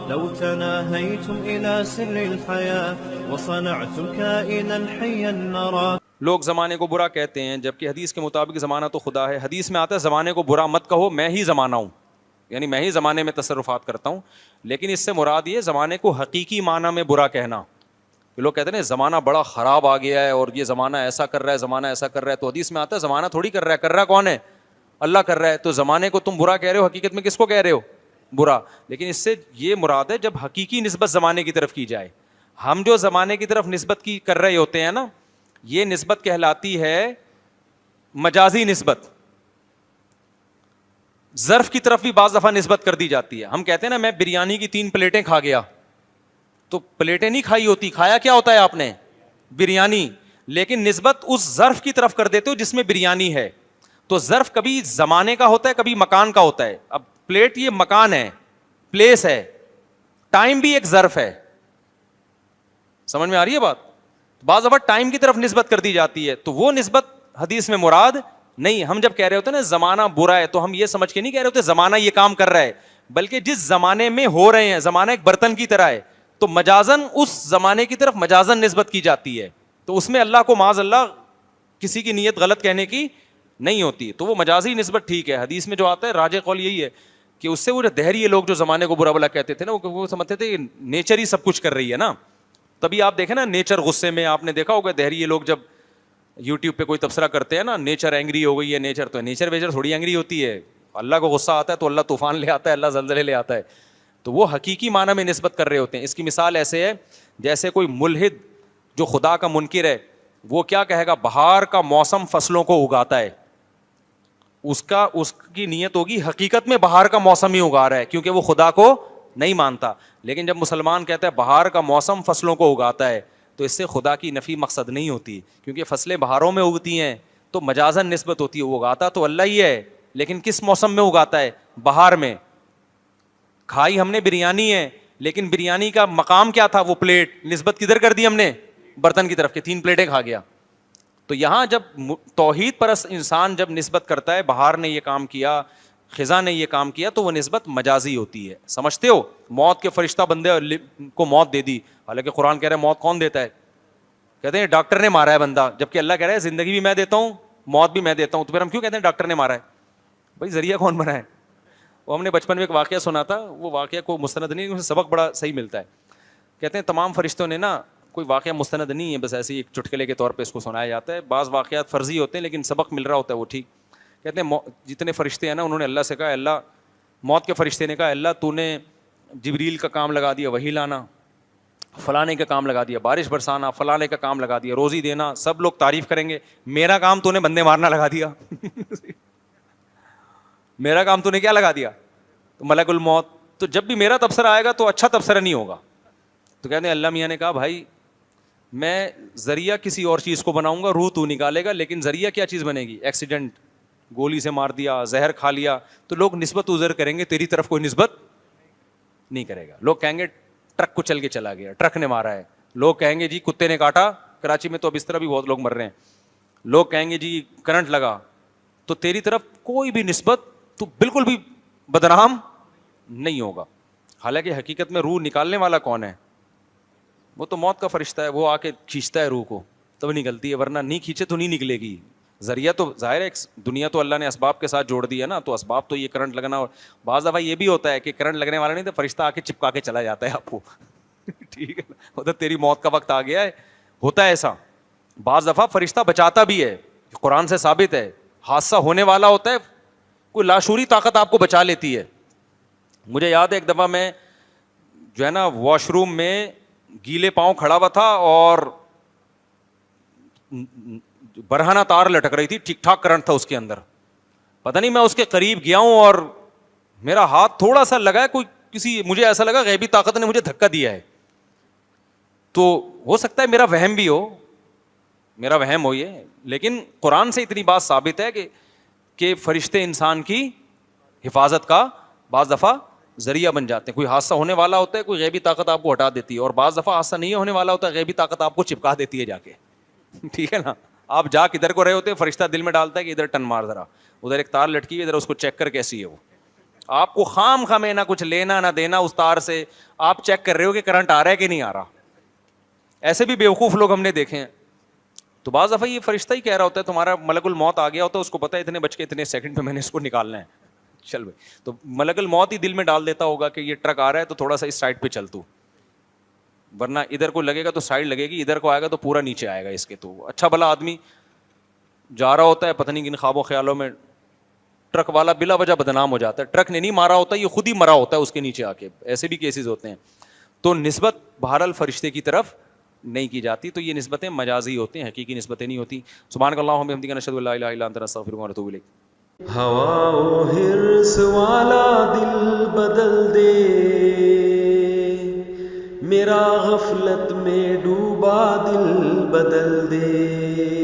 لو تناهيتم إلى سر الحياة وصنعتم كائنا حيا نرى. لوگ زمانے کو برا کہتے ہیں جبکہ حدیث کے مطابق زمانہ تو خدا ہے. حدیث میں آتا ہے زمانے کو برا مت کہو، میں ہی زمانہ ہوں، یعنی میں ہی زمانے میں تصرفات کرتا ہوں. لیکن اس سے مراد یہ زمانے کو حقیقی معنی میں برا کہنا. لوگ کہتے ہیں زمانہ بڑا خراب آ گیا ہے اور یہ زمانہ ایسا کر رہا ہے، زمانہ ایسا کر رہا ہے. تو حدیث میں آتا ہے زمانہ تھوڑی کر رہا ہے کون ہے؟ اللہ کر رہا ہے. تو زمانے کو تم برا کہہ رہے ہو، حقیقت میں کس کو کہہ رہے ہو؟ برا. لیکن اس سے یہ مراد ہے جب حقیقی نسبت زمانے کی طرف کی جائے. ہم جو زمانے کی طرف نسبت کی کر رہے ہوتے ہیں نا، یہ نسبت کہلاتی ہے مجازی نسبت. ظرف کی طرف بھی بعض دفعہ نسبت کر دی جاتی ہے. ہم کہتے ہیں نا میں بریانی کی 3 پلیٹیں کھا گیا، تو پلیٹیں نہیں کھائی ہوتی، کھایا کیا ہوتا ہے آپ نے؟ بریانی. لیکن نسبت اس ظرف کی طرف کر دیتے ہو جس میں بریانی ہے. تو ظرف کبھی زمانے کا ہوتا ہے، کبھی مکان کا ہوتا ہے. اب پلیٹ یہ مکان ہے، پلیس ہے. ٹائم بھی ایک ظرف ہے. سمجھ میں آ رہی ہے بات؟ بعض دفعہ ٹائم کی طرف نسبت کر دی جاتی ہے، تو وہ نسبت حدیث میں مراد نہیں. ہم جب کہہ رہے ہوتے ہیں نا زمانہ برا ہے، تو ہم یہ سمجھ کے نہیں کہہ رہے ہوتے زمانہ یہ کام کر رہا ہے، بلکہ جس زمانے میں ہو رہے ہیں، زمانہ ایک برتن کی طرح ہے، تو مجازن اس زمانے کی طرف مجازن نسبت کی جاتی ہے. تو اس میں اللہ کو معاذ اللہ کسی کی نیت غلط کہنے کی نہیں ہوتی. تو وہ مجازی نسبت ٹھیک ہے. حدیث میں جو آتا ہے راجح قول یہی ہے کہ اس سے وہ جو دہریے لوگ جو زمانے کو برا بلا کہتے تھے نا، وہ سمجھتے تھے کہ نیچر ہی سب کچھ کر رہی ہے نا. تبھی آپ دیکھیں نا نیچر غصے میں، آپ نے دیکھا ہوگا دہریے لوگ جب یوٹیوب پہ کوئی تبصرہ کرتے ہیں نا، نیچر اینگری ہو گئی ہے. نیچر تو نیچر ویچر تھوڑی اینگری ہوتی ہے. اللہ کو غصہ آتا ہے تو اللہ طوفان لے آتا ہے، اللہ زلزلے لے آتا ہے. تو وہ حقیقی معنی میں نسبت کر رہے ہوتے ہیں. اس کی مثال ایسے ہے جیسے کوئی ملحد جو خدا کا منکر ہے، وہ کیا کہے گا؟ بہار کا موسم فصلوں کو اگاتا ہے. اس کی نیت ہوگی حقیقت میں بہار کا موسم ہی اگا رہا ہے، کیونکہ وہ خدا کو نہیں مانتا. لیکن جب مسلمان کہتا ہے بہار کا موسم فصلوں کو اگاتا ہے، تو اس سے خدا کی نفی مقصد نہیں ہوتی، کیونکہ فصلیں بہاروں میں اگتی ہیں تو مجازن نسبت ہوتی ہے. وہ اگاتا تو اللہ ہی ہے، لیکن کس موسم میں اگاتا ہے؟ بہار میں. کھائی ہم نے بریانی ہے، لیکن بریانی کا مقام کیا تھا؟ وہ پلیٹ. نسبت کدھر کر دی ہم نے؟ برتن کی طرف کے 3 پلیٹیں کھا گیا. تو یہاں جب توحید پرست انسان جب نسبت کرتا ہے بہار نے یہ کام کیا، خزاں نے یہ کام کیا، تو وہ نسبت مجازی ہوتی ہے. سمجھتے ہو؟ موت کے فرشتہ بندے کو موت دے دی، حالانکہ قرآن کہہ رہا ہے موت کون دیتا ہے؟ کہتے ہیں ڈاکٹر نے مارا ہے بندہ، جبکہ اللہ کہہ رہا ہے زندگی بھی میں دیتا ہوں، موت بھی میں دیتا ہوں. تو پھر ہم کیوں کہتے ہیں ڈاکٹر نے مارا ہے؟ بھائی ذریعہ کون بنا ہے؟ وہ ہم نے بچپن میں ایک واقعہ سنا تھا، وہ واقعہ کو مستند نہیں، اس سے سبق بڑا صحیح ملتا ہے. کہتے ہیں تمام فرشتوں نے نا، کوئی واقعہ مستند نہیں ہے، بس ایسے ہی ایک چٹکلے کے طور پہ اس کو سنایا جاتا ہے. بعض واقعات فرضی ہوتے ہیں لیکن سبق مل رہا ہوتا ہے وہ ٹھیک. کہتے ہیں جتنے فرشتے ہیں نا، انہوں نے اللہ سے کہا اللہ، موت کے فرشتے نے کہا اللہ تو نے جبریل کا کام لگا دیا وہی لانا، فلانے کا کام لگا دیا بارش برسانا، فلانے کا کام لگا دیا روزی دینا، سب لوگ تعریف کریں گے. میرا کام تو نے بندے مارنا لگا دیا. میرا کام تو نے کیا لگا دیا؟ تو ملک الموت. تو جب بھی میرا تبصرہ آئے گا تو اچھا تبصرہ نہیں ہوگا. تو کہتے ہیں اللہ میاں نے کہا بھائی میں ذریعہ کسی اور چیز کو بناؤں گا، روح تو نکالے گا، لیکن ذریعہ کیا چیز بنے گی؟ ایکسیڈنٹ، گولی سے مار دیا، زہر کھا لیا، تو لوگ نسبت ازر کریں گے، تیری طرف کوئی نسبت نہیں کرے گا. لوگ کہیں گے ٹرک کو چل کے چلا گیا، ٹرک نے مارا ہے. لوگ کہیں گے جی کتے نے کاٹا، کراچی میں تو اب اس طرح بھی بہت لوگ مر رہے ہیں. لوگ کہیں گے جی کرنٹ لگا، تو تیری طرف کوئی بھی نسبت، تو بالکل بھی بدنام نہیں ہوگا. حالانکہ حقیقت میں روح نکالنے والا کون ہے؟ وہ تو موت کا فرشتہ ہے، وہ آ کے کھینچتا ہے روح کو تب نکلتی ہے، ورنہ نہیں کھینچے تو نہیں نکلے گی. ذریعہ تو ظاہر ہے دنیا تو اللہ نے اسباب کے ساتھ جوڑ دی ہے نا، تو اسباب تو یہ کرنٹ لگنا. اور بعض دفعہ یہ بھی ہوتا ہے کہ کرنٹ لگنے والا نہیں تو فرشتہ آ کے چپکا کے چلا جاتا ہے آپ کو. ٹھیک ہے نا، ادھر تیری موت کا وقت آ گیا ہے. ہوتا ہے ایسا. بعض دفعہ فرشتہ بچاتا بھی ہے، قرآن سے ثابت ہے. حادثہ ہونے والا ہوتا ہے، کوئی لاشعوری طاقت آپ کو بچا لیتی ہے. مجھے یاد ہے ایک دفعہ میں جو ہے نا واش روم میں گیلے پاؤں کھڑا ہوا تھا اور برہنہ تار لٹک رہی تھی، ٹھیک ٹھاک کرنٹ تھا اس کے اندر. پتہ نہیں میں اس کے قریب گیا ہوں اور میرا ہاتھ تھوڑا سا لگا ہے، مجھے ایسا لگا غیبی طاقت نے مجھے دھکا دیا ہے. تو ہو سکتا ہے میرا وہم بھی ہو، میرا وہم ہو یہ، لیکن قرآن سے اتنی بات ثابت ہے کہ فرشتے انسان کی حفاظت کا بعض دفعہ ذریعہ بن جاتے ہیں. کوئی حادثہ ہونے والا ہوتا ہے، کوئی غیبی طاقت آپ کو ہٹا دیتی ہے، اور بعض دفعہ حادثہ نہیں ہونے والا ہوتا ہے، غیبی طاقت آپ کو چپکا دیتی ہے جا کے. ٹھیک ہے نا، آپ جا کدھر کو رہے ہوتے ہیں، فرشتہ دل میں ڈالتا ہے کہ ادھر ٹن مار ذرا، ادھر ایک تار لٹکی ہے، ادھر اس کو چیک کر کیسی ہے وہ. آپ کو خام خامے نہ کچھ لینا نہ دینا اس تار سے, آپ چیک کر رہے ہو کہ کرنٹ آ رہا ہے کہ نہیں آ رہا. ایسے بھی بیوقوف لوگ ہم نے دیکھے ہیں. تو بعض دفعہ یہ فرشتہ ہی کہہ رہا ہوتا ہے, تمہارا ملک الموت آ گیا ہوتا ہے, اس کو پتا ہے اتنے بج کے اتنے سیکنڈ پہ میں نے اس کو نکالنا ہے, چل بھائی. تو ملک الموت ہی دل میں ڈال دیتا ہوگا کہ یہ ٹرک آ رہا ہے تو تھوڑا سا اس سائڈ پہ چل تو, ورنہ ادھر کو لگے گا تو سائڈ لگے گی, ادھر کو آئے گا تو پورا نیچے آئے گا اس کے. تو اچھا بھلا آدمی جا رہا ہوتا ہے, پتہ نہیں کن خواب و خیالوں میں ٹرک والا بلا وجہ بدنام ہو جاتا ہے. ٹرک نے نہیں مارا ہوتا, یہ خود ہی مرا ہوتا ہے اس کے نیچے آ کے. ایسے بھی کیسز ہوتے ہیں. تو نسبت بہرحال فرشتے کی طرف نہیں کی جاتی. تو یہ نسبتیں مجازی ہوتی ہیں, حقیقی نسبتیں نہیں ہوتی. سبحانک اللہم وبحمدک نشہد ان لا الہ الا انت نستغفرک ونتوب الیک. ہوا و حرص والا دل بدل دے, میرا غفلت میں ڈوبا دل بدل دے.